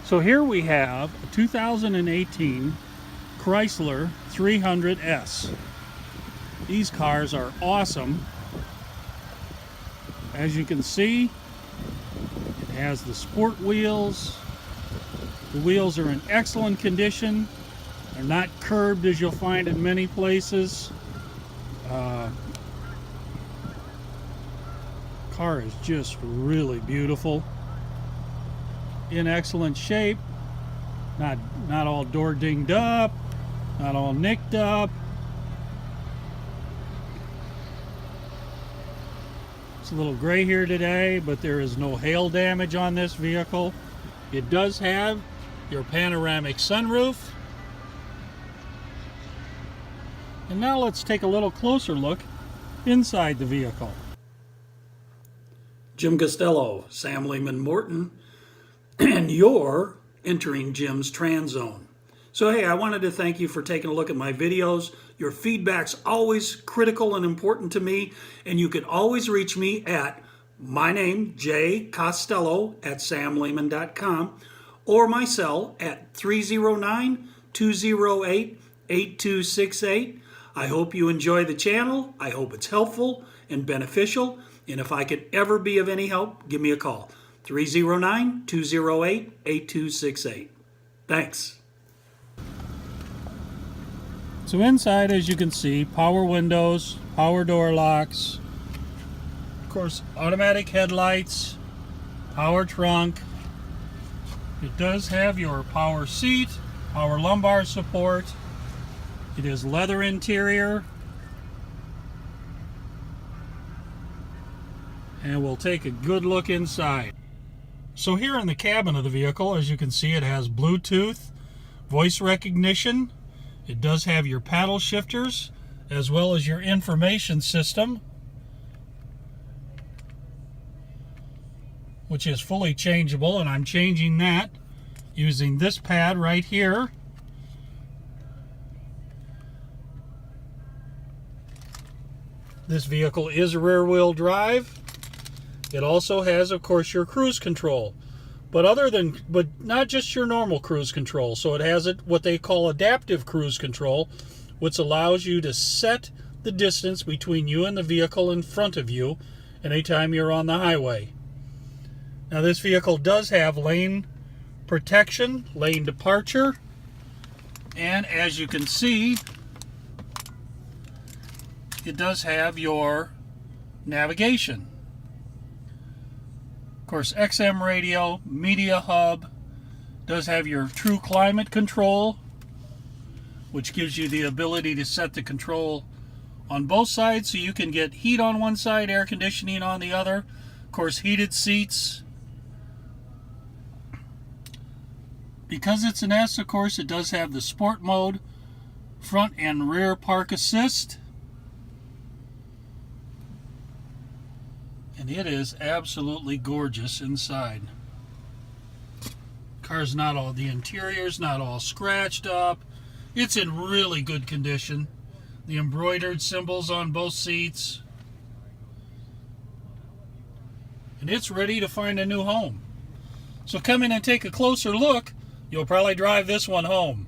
So here we have a 2018 Chrysler 300S. These cars are awesome. As you can see, it has the sport wheels. The wheels are in excellent condition. They're not curbed as you'll find in many places. Car is just really beautiful. In excellent shape, not all door dinged up, not all nicked up. It's a little gray here today, but there is no hail damage on this vehicle. It does have your panoramic sunroof. And now let's take a little closer look inside the vehicle. Jim Costello, Sam Leman Morton, and you're entering Jim's Trans Zone. So hey, I wanted to thank you for taking a look at my videos. Your feedback's always critical and important to me, and you can always reach me at my name, J. Costello, at samleman.com, or my cell at 309-208-8268. I hope you enjoy the channel. I hope it's helpful and beneficial, and if I could ever be of any help, give me a call. 309-208-8268. Thanks. So inside, as you can see, power windows, power door locks, of course, automatic headlights, power trunk. It does have your power seat, power lumbar support. It is leather interior. And we'll take a good look inside. So here in the cabin of the vehicle, as you can see, it has Bluetooth, voice recognition. It does have your paddle shifters, as well as your information system, which is fully changeable, and I'm changing that using this pad right here. This vehicle is rear-wheel drive. It also has, of course, your cruise control, but not just your normal cruise control. So it has what they call adaptive cruise control, which allows you to set the distance between you and the vehicle in front of you anytime you're on the highway. Now this vehicle does have lane protection, lane departure, and as you can see, it does have your navigation. Of course, XM radio, media hub, does have your true climate control, which gives you the ability to set the control on both sides so you can get heat on one side, air conditioning on the other. Of course, heated seats. Because it's an S, of course, it does have the sport mode, front and rear park assist. And it is absolutely gorgeous inside. Car's the interior's not all scratched up. It's in really good condition. The embroidered symbols on both seats. And it's ready to find a new home. So come in and take a closer look. You'll probably drive this one home.